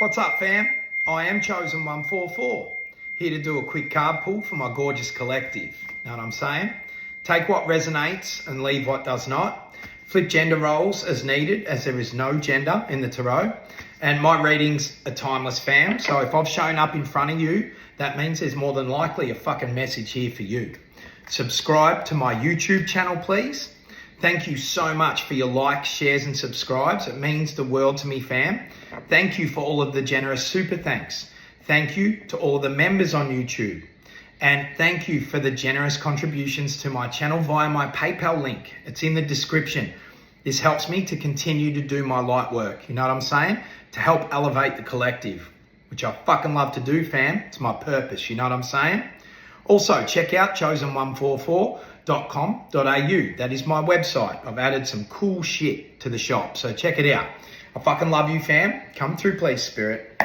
What's up, fam? I am Chosen 144, here to do a quick card pull for my gorgeous collective. Know what I'm saying? Take what resonates and leave what does not. Flip gender roles as needed, as there is no gender in the tarot. And my readings are timeless, fam. So if I've shown up in front of you, that means there's more than likely a fucking message here for you. Subscribe to my YouTube channel, please. Thank you so much for your likes, shares, and subscribes. It means the world to me, fam. Thank you for all of the generous super thanks. Thank you to all of the members on YouTube. And thank you for the generous contributions to my channel via my PayPal link. It's in the description. This helps me to continue to do my light work. You know what I'm saying? To help elevate the collective, which I fucking love to do, fam. It's my purpose. You know what I'm saying? Also, check out chosen144.com.au. That is my website. I've added some cool shit to the shop, so check it out. I fucking love you, fam. Come through, please, Spirit.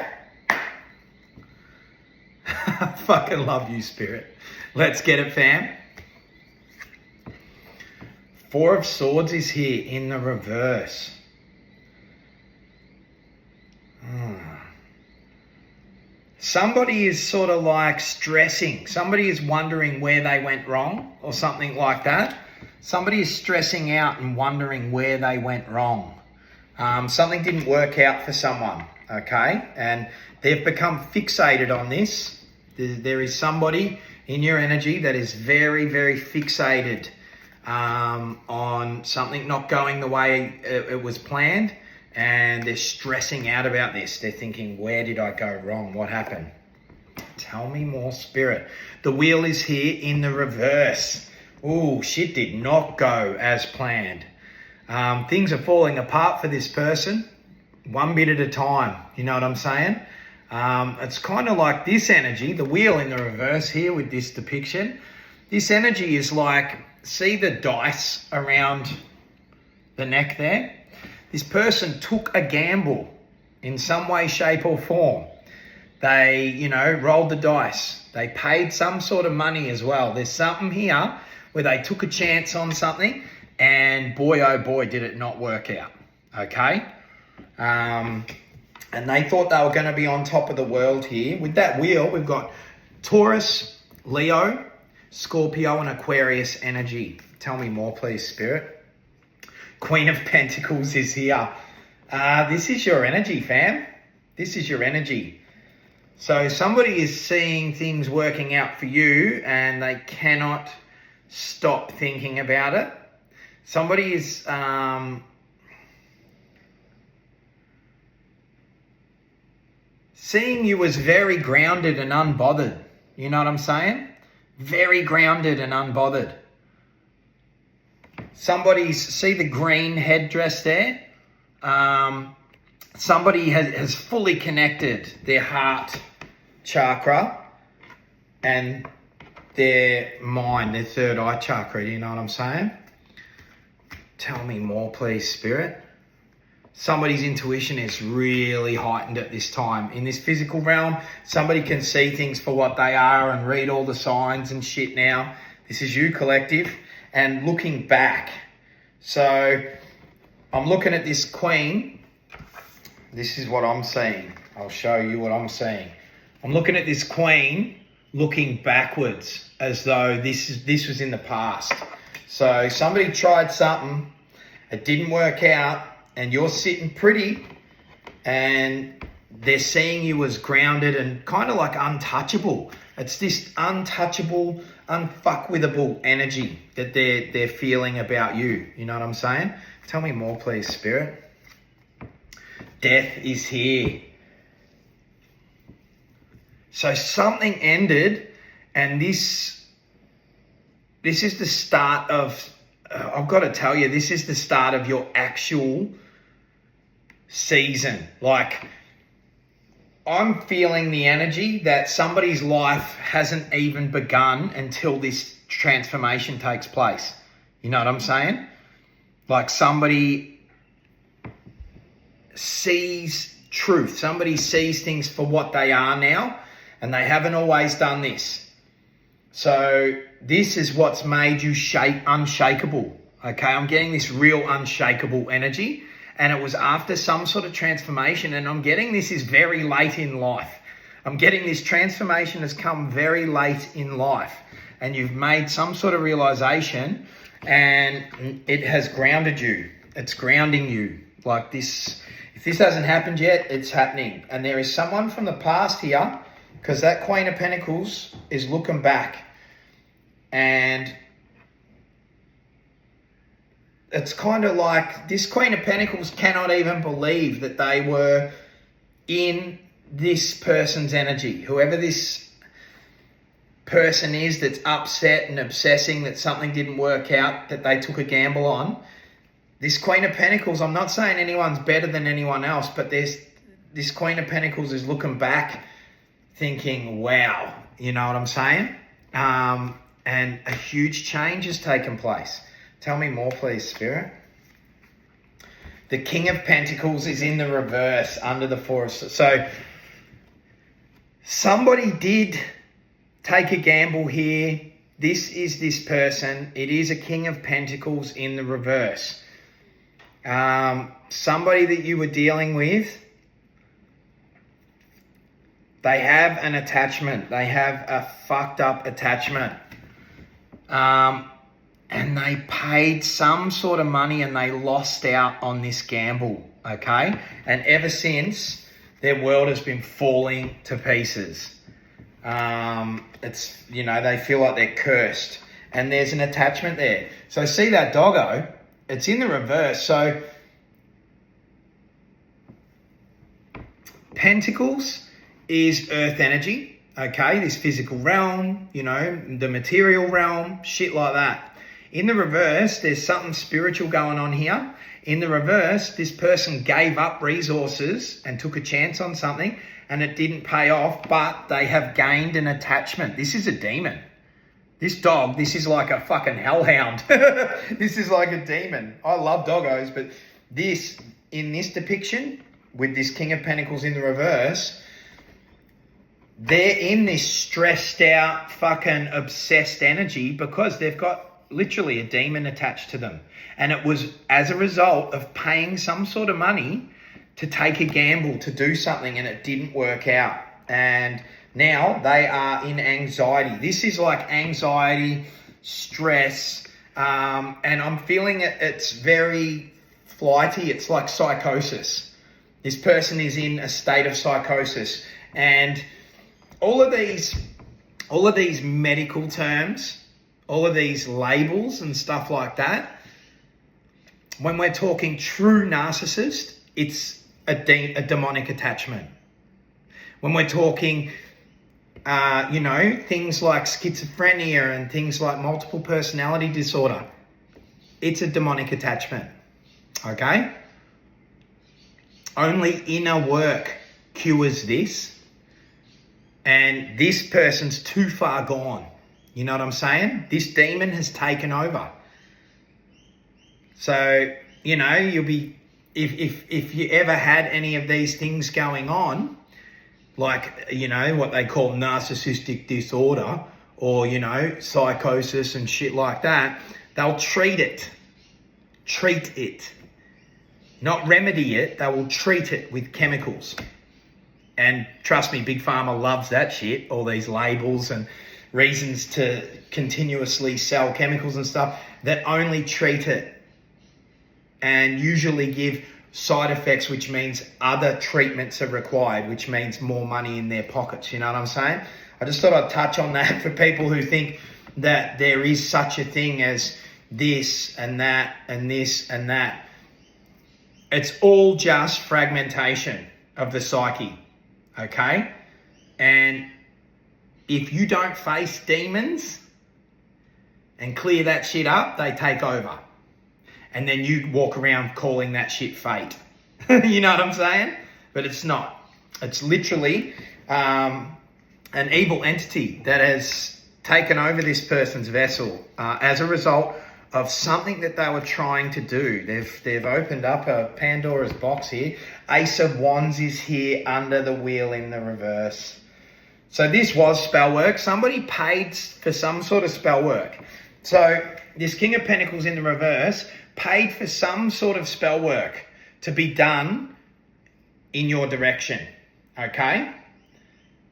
I fucking love you, Spirit. Let's get it, fam. Four of Swords is here in the reverse. Somebody is sort of like stressing. Somebody is wondering where they went wrong or something like that. Somebody is stressing out and wondering where they went wrong. Something didn't work out for someone, okay? And they've become fixated on this. There is somebody in your energy that is very, very fixated on something not going the way it was planned. And they're stressing out about this. They're thinking, where did I go wrong? What happened? Tell me more, Spirit. The wheel is here in the reverse. Ooh, shit did not go as planned. Things are falling apart for this person, one bit at a time. You know what I'm saying? It's kind of like this energy, the wheel in the reverse here with this depiction. This energy is like, see the dice around the neck there? This person took a gamble in some way, shape or form. They, rolled the dice. They paid some sort of money as well. There's something here where they took a chance on something and boy, oh boy, did it not work out, okay? And they thought they were going to be on top of the world here. With that wheel, we've got Taurus, Leo, Scorpio and Aquarius energy. Tell me more, please, Spirit. Queen of Pentacles is here. This is your energy, fam. This is your energy. So somebody is seeing things working out for you and they cannot stop thinking about it. Somebody is seeing you as very grounded and unbothered. You know what I'm saying? Very grounded and unbothered. See the green headdress there? Somebody has fully connected their heart chakra and their mind, their third eye chakra. Do you know what I'm saying? Tell me more, please, Spirit. Somebody's intuition is really heightened at this time. In this physical realm, somebody can see things for what they are and read all the signs and shit now. This is you, collective. And looking back, so I'm looking at this queen. This is what I'm seeing. I'll show you what I'm seeing. I'm looking at this queen looking backwards as though this was in the past. So somebody tried something, it didn't work out, and you're sitting pretty, and they're seeing you as grounded and kind of like untouchable. It's this untouchable, unfuckwithable energy that they're feeling about you. You know what I'm saying? Tell me more, please, Spirit. Death is here. So something ended, and this is the start of, I've got to tell you, this is the start of your actual season. Like, I'm feeling the energy that somebody's life hasn't even begun until this transformation takes place. You know what I'm saying? Like somebody sees truth. Somebody sees things for what they are now, and they haven't always done this. So this is what's made you unshakable. Okay, I'm getting this real unshakable energy. And it was after some sort of transformation. And I'm getting this is very late in life. I'm getting this transformation has come very late in life. And you've made some sort of realization and it has grounded you. It's grounding you. Like this, if this hasn't happened yet, it's happening. And there is someone from the past here, because that Queen of Pentacles is looking back. And it's kind of like this Queen of Pentacles cannot even believe that they were in this person's energy. Whoever this person is that's upset and obsessing that something didn't work out, that they took a gamble on. This Queen of Pentacles, I'm not saying anyone's better than anyone else, but this Queen of Pentacles is looking back thinking, wow, you know what I'm saying? And a huge change has taken place. Tell me more, please, Spirit. The King of Pentacles is in the reverse under the Four of Swords. So somebody did take a gamble here. This is this person. It is a King of Pentacles in the reverse. Somebody that you were dealing with, they have an attachment. They have a fucked up attachment. And they paid some sort of money and they lost out on this gamble, okay? And ever since, their world has been falling to pieces. It's, you know, they feel like they're cursed. And there's an attachment there. So see that doggo? It's in the reverse. So Pentacles is earth energy, okay? This physical realm, you know, the material realm, shit like that. In the reverse, there's something spiritual going on here. In the reverse, this person gave up resources and took a chance on something and it didn't pay off, but they have gained an attachment. This is a demon. This dog, this is like a fucking hellhound. This is like a demon. I love doggos, but this, in this depiction, with this King of Pentacles in the reverse, they're in this stressed out, fucking obsessed energy because they've got literally a demon attached to them. And it was as a result of paying some sort of money to take a gamble, to do something, and it didn't work out. And now they are in anxiety. This is like anxiety, stress, and I'm feeling it's very flighty. It's like psychosis. This person is in a state of psychosis. And all of these medical terms, all of these labels and stuff like that, when we're talking true narcissist, it's a demonic attachment. When we're talking, you know, things like schizophrenia and things like multiple personality disorder, it's a demonic attachment, okay? Only inner work cures this, and this person's too far gone. You know what I'm saying? This demon has taken over. So, you know, you'll be, if you ever had any of these things going on, like, you know, what they call narcissistic disorder or, you know, psychosis and shit like that, they'll treat it. Treat it. Not remedy it, they will treat it with chemicals. And trust me, Big Pharma loves that shit, all these labels and reasons to continuously sell chemicals and stuff that only treat it and usually give side effects, which means other treatments are required, which means more money in their pockets. You know what I'm saying? I just thought I'd touch on that for people who think that there is such a thing as this and that and this and that. It's all just fragmentation of the psyche, okay? And if you don't face demons and clear that shit up, they take over. And then you walk around calling that shit fate. You know what I'm saying? But it's not. It's literally an evil entity that has taken over this person's vessel as a result of something that they were trying to do. They've opened up a Pandora's box here. Ace of Wands is here under the wheel in the reverse. So this was spell work. Somebody paid for some sort of spell work. So this King of Pentacles in the reverse paid for some sort of spell work to be done in your direction, okay?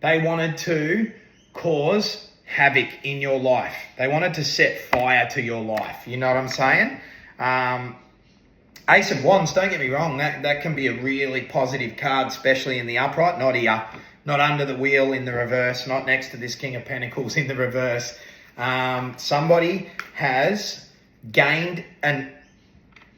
They wanted to cause havoc in your life. They wanted to set fire to your life. You know what I'm saying? Ace of Wands, don't get me wrong, that can be a really positive card, especially in the upright, not here, not under the wheel in the reverse, not next to this King of Pentacles in the reverse. Somebody has gained an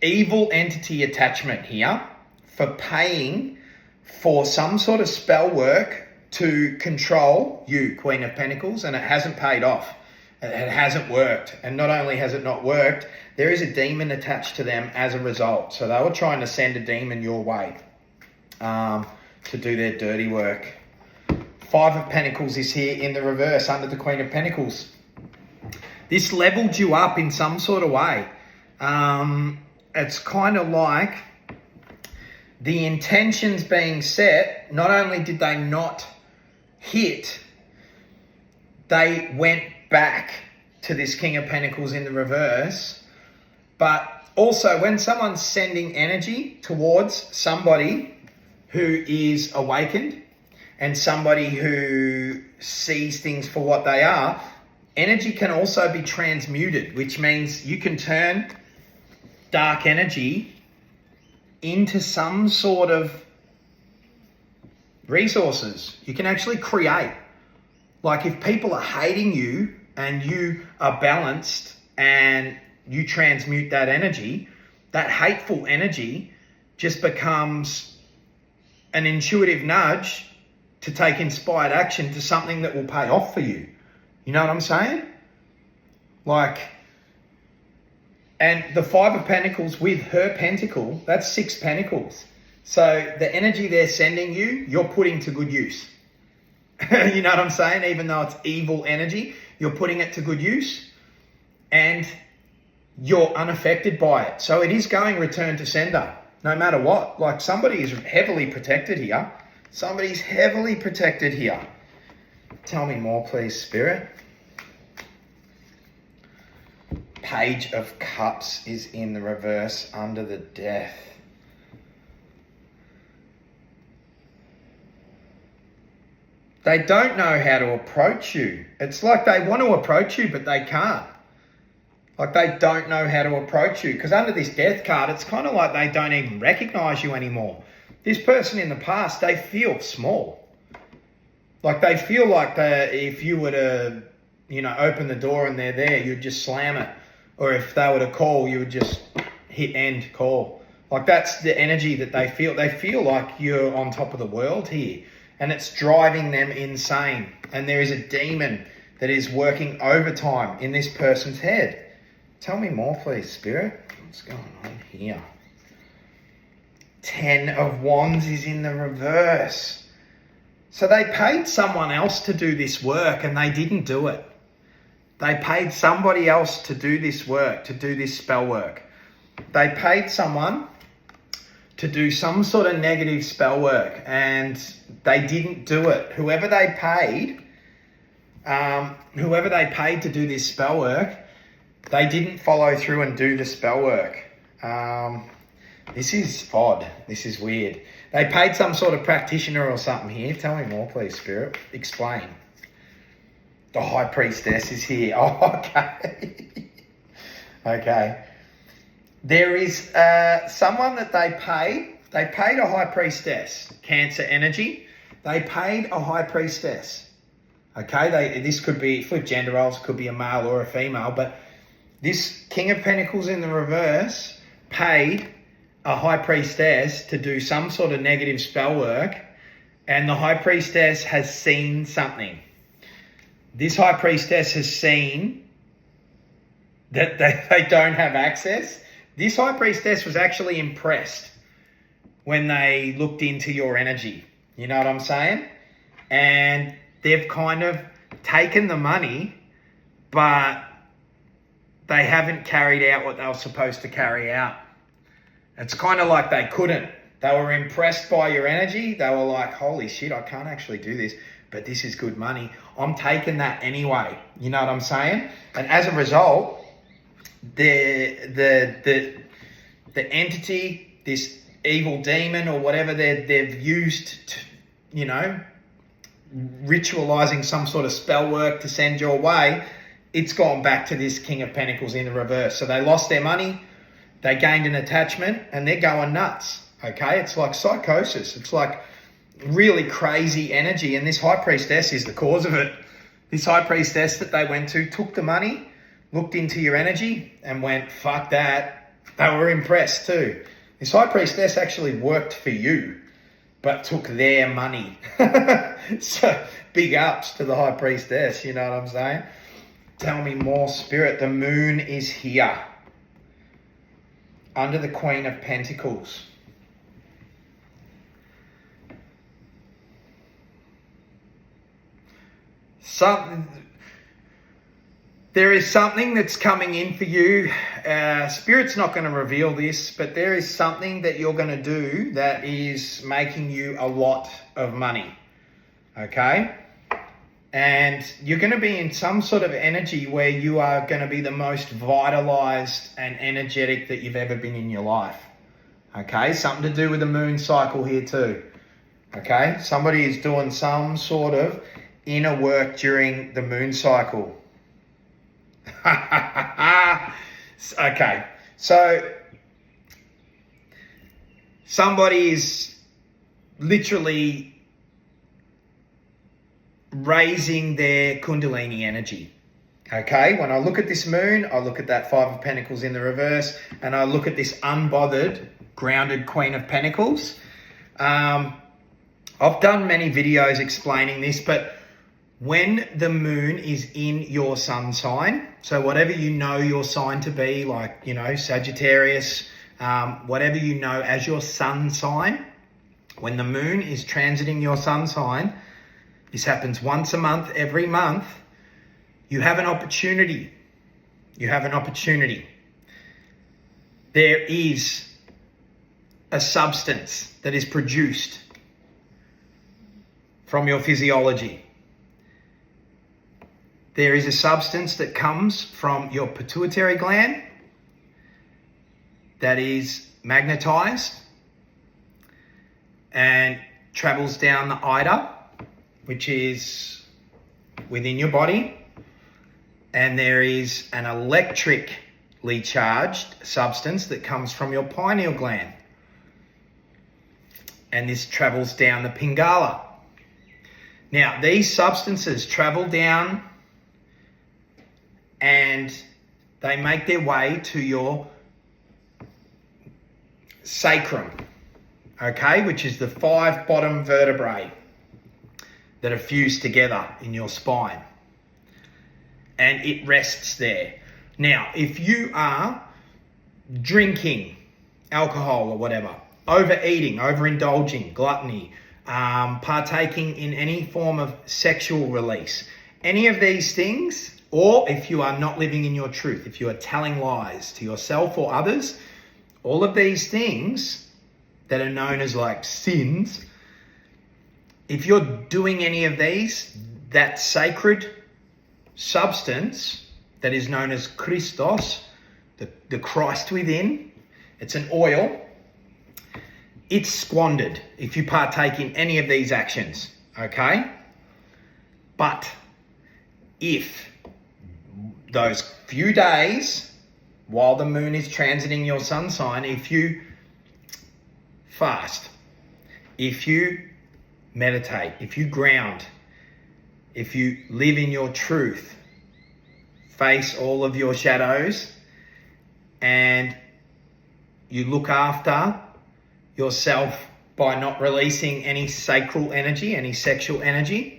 evil entity attachment here for paying for some sort of spell work to control you, Queen of Pentacles, and it hasn't paid off. It hasn't worked. And not only has it not worked, there is a demon attached to them as a result. So they were trying to send a demon your way to do their dirty work. Five of Pentacles is here in the reverse under the Queen of Pentacles. This leveled you up in some sort of way. It's kind of like the intentions being set, not only did they not hit, they went back to this King of Pentacles in the reverse. But also when someone's sending energy towards somebody who is awakened and somebody who sees things for what they are, energy can also be transmuted, which means you can turn dark energy into some sort of resources. You can actually create. Like if people are hating you and you are balanced and you transmute that energy, that hateful energy just becomes an intuitive nudge to take inspired action to something that will pay off for you. You know what I'm saying? Like, and the Five of Pentacles with her pentacle, that's 6 pentacles. So the energy they're sending you, you're putting to good use. You know what I'm saying? Even though it's evil energy, you're putting it to good use and you're unaffected by it. So it is going return to sender, no matter what. Like somebody is heavily protected here. Somebody's heavily protected here. Tell me more, please, Spirit. Page of Cups is in the reverse under the Death. They don't know how to approach you. It's like they want to approach you, but they can't. Like they don't know how to approach you. Because under this Death card, it's kind of like they don't even recognize you anymore. This person in the past, they feel small. Like they feel like if you were to, open the door and they're there, you'd just slam it. Or if they were to call, you would just hit end call. Like that's the energy that they feel. They feel like you're on top of the world here. And it's driving them insane. And there is a demon that is working overtime in this person's head. Tell me more, please, Spirit. What's going on here? 10 of Wands is in the reverse. So they paid someone else to do this work and they didn't do it. They paid somebody else to do this work, to do this spell work. They paid someone to do some sort of negative spell work and they didn't do it. Whoever they paid to do this spell work, they didn't follow through and do the spell work. This is odd. This is weird. They paid some sort of practitioner or something here. Tell me more, please, Spirit. Explain. The High Priestess is here. Oh, okay. Okay. There is someone that they paid. They paid a High Priestess. Cancer energy. They paid a High Priestess. Okay. This could be, flip gender roles, could be a male or a female. But this King of Pentacles in the reverse paid a High Priestess to do some sort of negative spell work. And the High Priestess has seen something. This High Priestess has seen that they don't have access. This High Priestess was actually impressed when they looked into your energy. You know what I'm saying? And they've kind of taken the money, but they haven't carried out what they were supposed to carry out. It's kind of like they couldn't. They were impressed by your energy. They were like, holy shit, I can't actually do this, but this is good money. I'm taking that anyway. You know what I'm saying? And as a result, the entity, this evil demon or whatever they've used to, you know, ritualizing some sort of spell work to send your way, it's gone back to this King of Pentacles in the reverse. So they lost their money, they gained an attachment, and they're going nuts, okay? It's like psychosis. It's like really crazy energy, and this High Priestess is the cause of it. This High Priestess that they went to took the money, looked into your energy, and went, fuck that. They were impressed too. This High Priestess actually worked for you, but took their money. So big ups to the High Priestess, you know what I'm saying? Tell me more, Spirit. The moon is here. Under the Queen of Pentacles. There is something that's coming in for you. Spirit's not going to reveal this, but there is something that you're going to do that is making you a lot of money. Okay? And you're going to be in some sort of energy where you are going to be the most vitalized and energetic that you've ever been in your life. Okay? Something to do with the moon cycle here too. Okay? Somebody is doing some sort of inner work during the moon cycle. Okay, so somebody is literally raising their Kundalini energy. Okay, when I look at this moon, I look at that Five of Pentacles in the reverse, and I look at this unbothered, grounded Queen of Pentacles. I've done many videos explaining this, but when the moon is in your sun sign, so whatever you know your sign to be, like, you know, Sagittarius, whatever you know as your sun sign, when the moon is transiting your sun sign, this happens once a month, every month, you have an opportunity. You have an opportunity. There is a substance that is produced from your physiology. There is a substance that comes from your pituitary gland that is magnetized and travels down the ida, which is within your body. And there is an electrically charged substance that comes from your pineal gland. And this travels down the pingala. Now, these substances travel down and they make their way to your sacrum, okay, which is the 5 bottom vertebrae that are fused together in your spine. And it rests there. Now, if you are drinking alcohol or whatever, overeating, overindulging, gluttony, partaking in any form of sexual release, any of these things, or if you are not living in your truth, if you are telling lies to yourself or others, all of these things that are known as like sins, if you're doing any of these, that sacred substance that is known as Christos, the Christ within, it's an oil, it's squandered if you partake in any of these actions, okay? But if those few days while the moon is transiting your sun sign, if you fast, if you meditate, if you ground, if you live in your truth, face all of your shadows, and you look after yourself by not releasing any sacral energy, any sexual energy,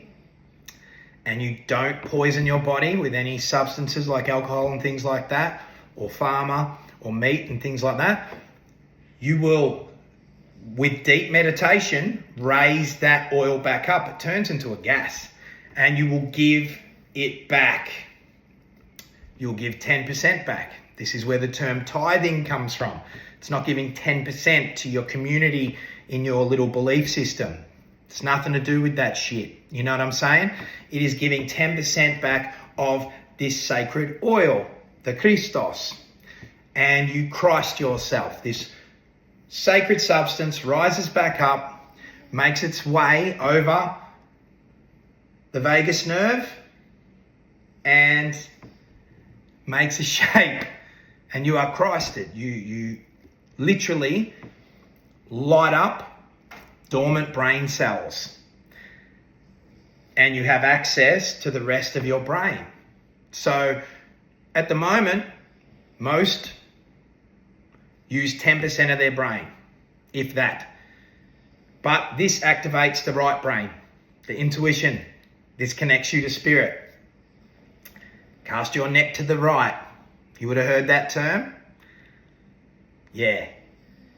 and you don't poison your body with any substances like alcohol and things like that, or pharma, or meat and things like that, you will, with deep meditation, raise that oil back up. It turns into a gas, and you will give it back. You'll give 10% back. This is where the term tithing comes from. It's not giving 10% to your community in your little belief system. It's nothing to do with that shit. You know what I'm saying? It is giving 10% back of this sacred oil, the Christos. And you Christ yourself, this sacred substance rises back up, makes its way over the vagus nerve and makes a shape, and you are Christed. You literally light up dormant brain cells and you have access to the rest of your brain. So at the moment, most use 10% of their brain, if that. But this activates the right brain, the intuition. This connects you to spirit. Cast your net to the right. You would have heard that term? Yeah.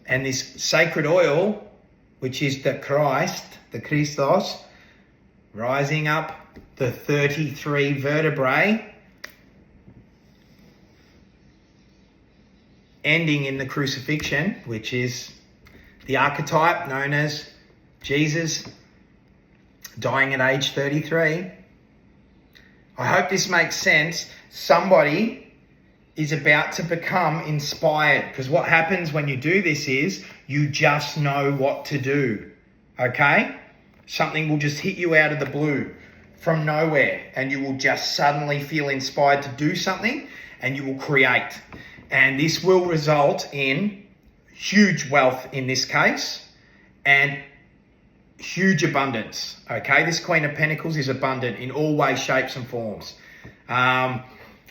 And this sacred oil, which is the Christ, the Christos, rising up the 33 vertebrae, ending in the crucifixion, which is the archetype known as Jesus dying at age 33. I hope this makes sense. Somebody is about to become inspired, because what happens when you do this is you just know what to do, okay? Something will just hit you out of the blue from nowhere and you will just suddenly feel inspired to do something and you will create. And this will result in huge wealth in this case and huge abundance, okay? This Queen of Pentacles is abundant in all ways, shapes and forms.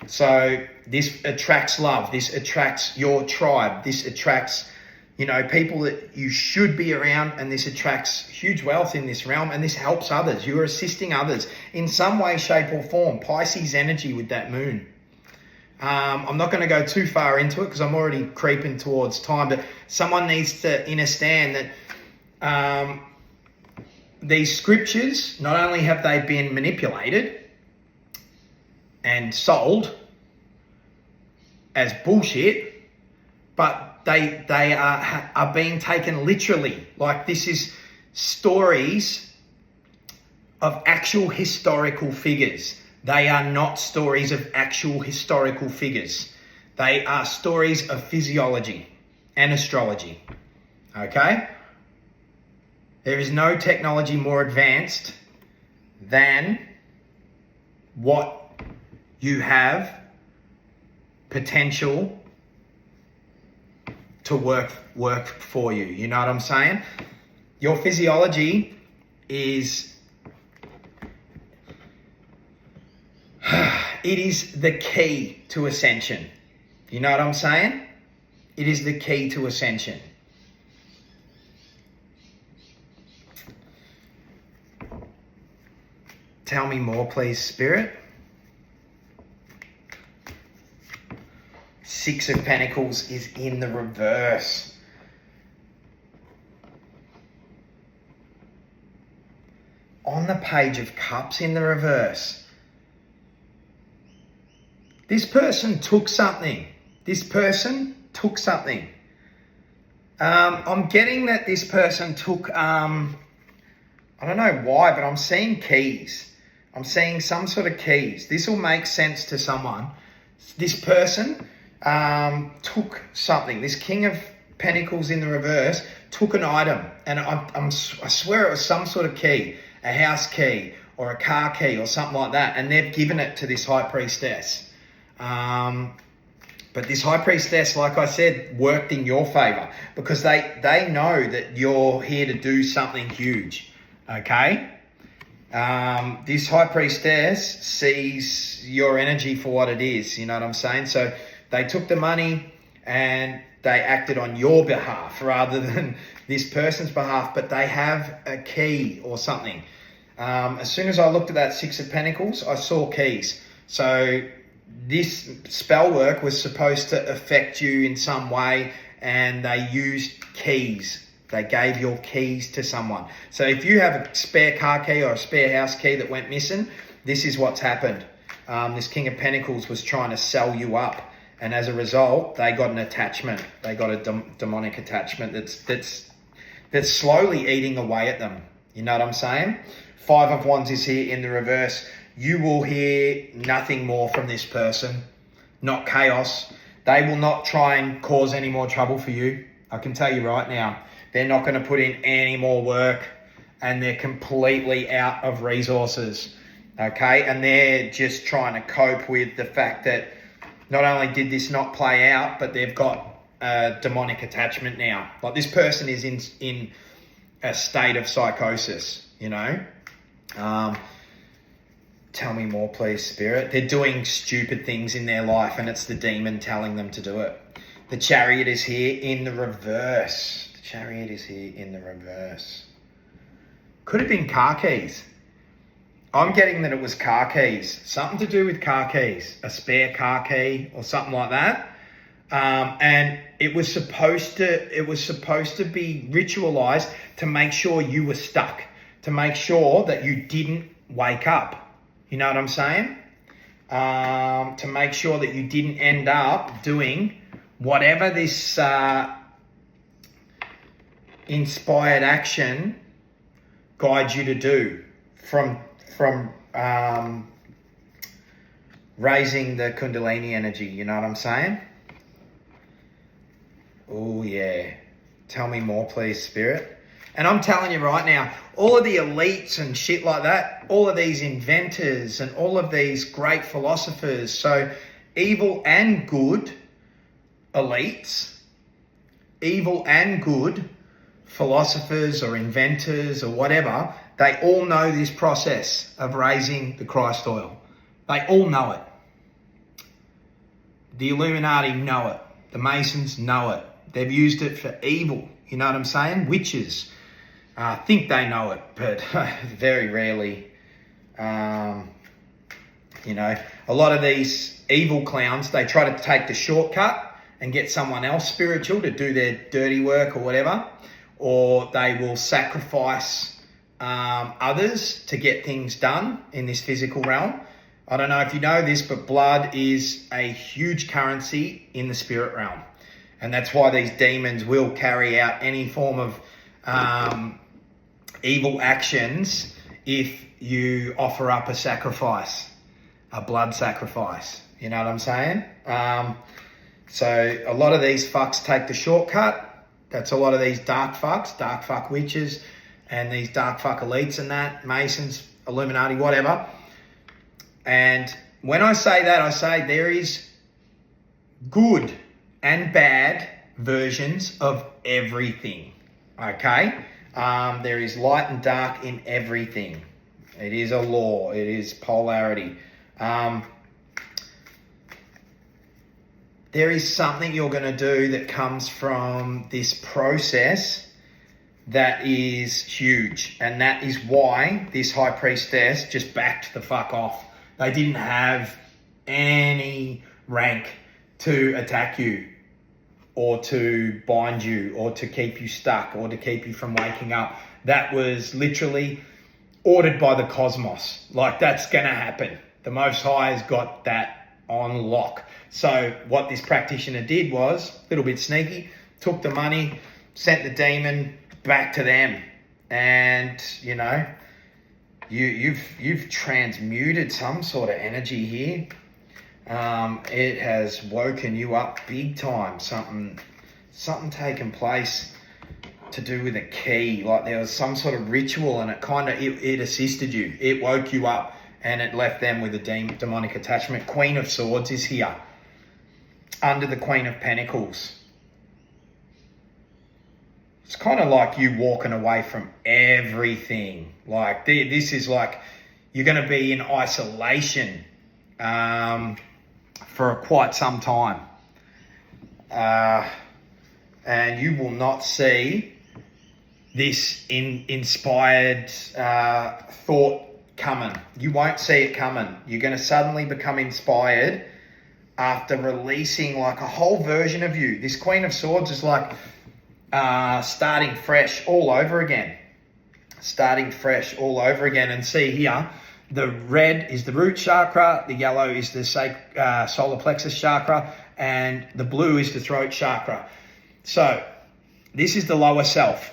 So this attracts love. This attracts your tribe. This attracts, people that you should be around, and this attracts huge wealth in this realm, and this helps others. You are assisting others in some way, shape or form. Pisces energy with that moon. I'm not going to go too far into it because I'm already creeping towards time, but someone needs to understand that these scriptures, not only have they been manipulated and sold as bullshit, but they are being taken literally. Like, this is stories of actual historical figures. They are not stories of actual historical figures. They are stories of physiology and astrology, okay? There is no technology more advanced than what you have potential to work for you. You know what I'm saying? Your physiology is it is the key to ascension. You know what I'm saying? It is the key to ascension. Tell me more, please, Spirit. Six of Pentacles is in the reverse. On the Page of Cups in the reverse. This person took something. I'm getting that this person took, I don't know why, but I'm seeing keys. I'm seeing some sort of keys. This will make sense to someone. This person took something. This King of Pentacles in the reverse took an item, and I swear it was some sort of key, a house key or a car key or something like that, and they've given it to this High Priestess. But this High Priestess, like I said, worked in your favor because they know that you're here to do something huge, okay? This High Priestess sees your energy for what it is, you know what I'm saying? So they took the money and they acted on your behalf rather than this person's behalf, but they have a key or something. As soon as I looked at that Six of Pentacles, I saw keys. So this spell work was supposed to affect you in some way, and they used keys. They gave your keys to someone. So if you have a spare car key or a spare house key that went missing, this is what's happened. This King of Pentacles was trying to sell you up, and as a result, they got an attachment. They got a demonic attachment that's slowly eating away at them. You know what I'm saying? Five of Wands is here in the reverse. You will hear nothing more from this person, not chaos. They will not try and cause any more trouble for you. I can tell you right now, they're not going to put in any more work, and they're completely out of resources, okay? And they're just trying to cope with the fact that not only did this not play out, but they've got a demonic attachment now. Like, this person is in a state of psychosis, you know? Tell me more, please, Spirit. They're doing stupid things in their life, and it's the demon telling them to do it. The Chariot is here in the reverse. The Chariot is here in the reverse. Could have been car keys. I'm getting that it was car keys. Something to do with car keys. A spare car key or something like that. And it was supposed to be ritualized to make sure you were stuck. To make sure that you didn't wake up. You know what I'm saying? To make sure that you didn't end up doing whatever this inspired action guides you to do, from raising the Kundalini energy. You know what I'm saying? Oh yeah. Tell me more, please, Spirit. And I'm telling you right now, all of the elites and shit like that, all of these inventors and all of these great philosophers, so evil and good elites, evil and good philosophers or inventors or whatever, they all know this process of raising the Christ oil. They all know it. The Illuminati know it. The Masons know it. They've used it for evil. You know what I'm saying? Witches think they know it, but very rarely. You know, a lot of these evil clowns, they try to take the shortcut and get someone else spiritual to do their dirty work or whatever, or they will sacrifice others to get things done in this physical realm. I don't know if you know this, but blood is a huge currency in the spirit realm. And that's why these demons will carry out any form of evil actions if you offer up a sacrifice, a blood sacrifice. You know what I'm saying? So a lot of these fucks take the shortcut. That's a lot of these dark fuck witches, and these dark fuck elites and that, Masons, Illuminati, whatever. And when I say that, I say there is good and bad versions of everything, okay? There is light and dark in everything. It is a law. It is polarity. There is something you're going to do that comes from this process that is huge. And that is why this High Priestess just backed the fuck off. They didn't have any rank to attack you, or to bind you, or to keep you stuck, or to keep you from waking up. That was literally ordered by the cosmos. Like, that's going to happen. The Most High has got that on lock. So what this practitioner did was, a little bit sneaky, took the money, sent the demon back to them. And, you know, you've transmuted some sort of energy here. It has woken you up big time. Something taking place to do with a key. Like, there was some sort of ritual, and it assisted you. It woke you up, and it left them with a demonic attachment. Queen of Swords is here, under the Queen of Pentacles. It's kind of like you walking away from everything. Like, this is like you're going to be in isolation for quite some time. And you will not see this inspired thought coming. You won't see it coming. You're going to suddenly become inspired after releasing like a whole version of you. This Queen of Swords is like starting fresh all over again. Starting fresh all over again. And see here, the red is the root chakra, the yellow is the solar plexus chakra, and the blue is the throat chakra. So this is the lower self.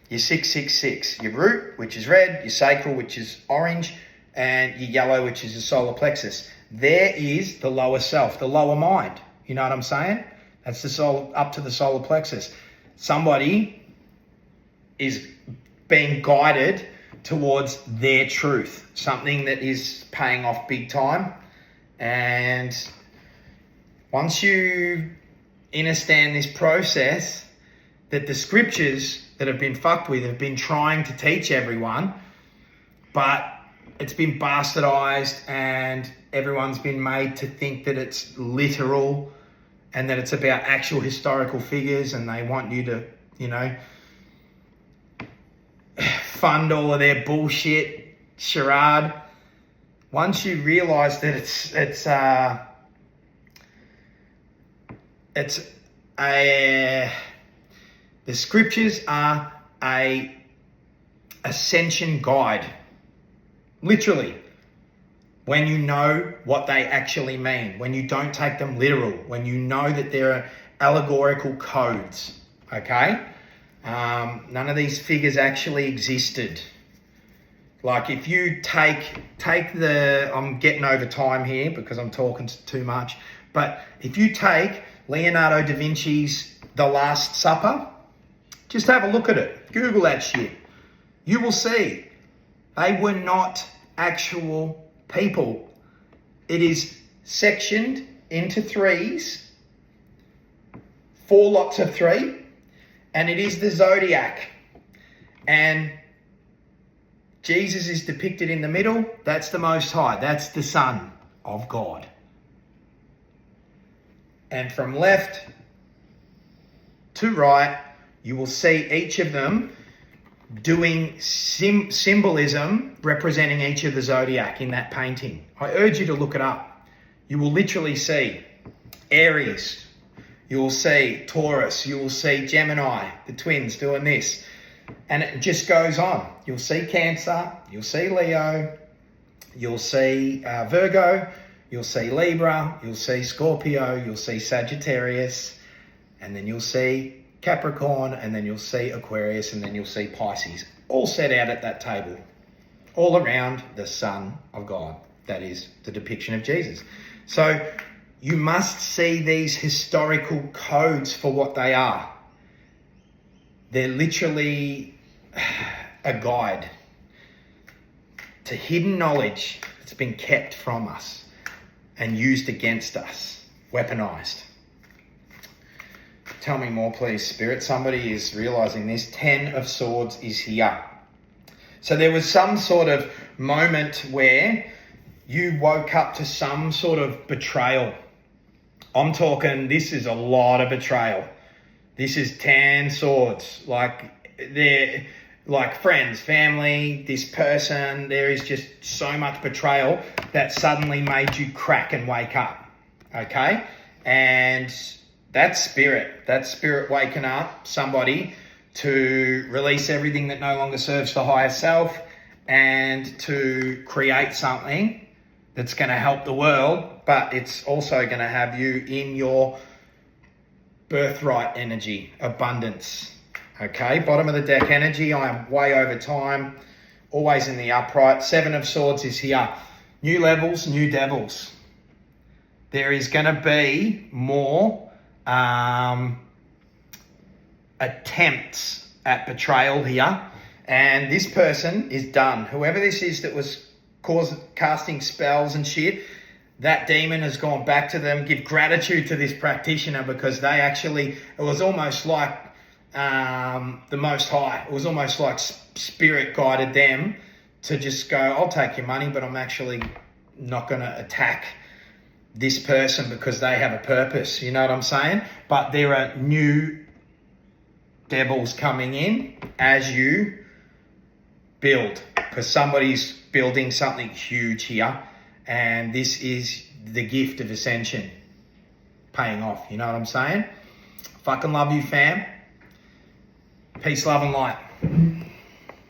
Your 666, your root, which is red, your sacral, which is orange, and your yellow, which is the solar plexus. There is the lower self, the lower mind. You know what I'm saying? That's the soul up to the solar plexus. somebody is being guided towards their truth, something that is paying off big time. And once you understand this process, that the scriptures that have been fucked with have been trying to teach everyone, but it's been bastardized and everyone's been made to think that it's literal and that it's about actual historical figures, and they want you to, fund all of their bullshit charade. Once you realize that the scriptures are a ascension guide, literally, when you know what they actually mean, when you don't take them literal, when you know that there are allegorical codes, okay? None of these figures actually existed. Like if you take I'm getting over time here because I'm talking too much, but if you take Leonardo da Vinci's The Last Supper, just have a look at it. Google that shit. You will see they were not actual people. It is sectioned into threes, 4 lots of 3, and it is the zodiac. And Jesus is depicted in the middle. That's the Most High. That's the Son of God. And from left to right, you will see each of them doing symbolism representing each of the zodiac in that painting. I urge you to look it up. You will literally see Aries, you will see Taurus, you will see Gemini, the twins doing this. And it just goes on. You'll see Cancer, you'll see Leo, you'll see Virgo, you'll see Libra, you'll see Scorpio, you'll see Sagittarius, and then you'll see Capricorn, and then you'll see Aquarius, and then you'll see Pisces, all set out at that table, all around the Son of God. That is the depiction of Jesus. So you must see these historical codes for what they are. They're literally a guide to hidden knowledge that's been kept from us and used against us, weaponized. Tell me more, please, Spirit. Somebody is realizing this. 10 of Swords is here. So there was some sort of moment where you woke up to some sort of betrayal. I'm talking, this is a lot of betrayal. This is 10 swords. Like, they're like friends, family, this person. There is just so much betrayal that suddenly made you crack and wake up. Okay? And that's spirit. That's spirit waking up somebody to release everything that no longer serves the higher self and to create something that's going to help the world, but it's also going to have you in your birthright energy, abundance. Okay, bottom of the deck energy. I am way over time, always in the upright. 7 of Swords is here. New levels, new devils. There is going to be more attempts at betrayal here, and this person is done. Whoever this is that was casting spells and shit, that demon has gone back to them. Give gratitude to this practitioner, because they actually, it was almost like the Most High. It was almost like spirit guided them to just go, I'll take your money, but I'm actually not going to attack this person because they have a purpose. You know what I'm saying? But there are new devils coming in as you build, because somebody's building something huge here, and this is the gift of Ascension paying off. You know what I'm saying? Fucking love you, fam. Peace, love, and light.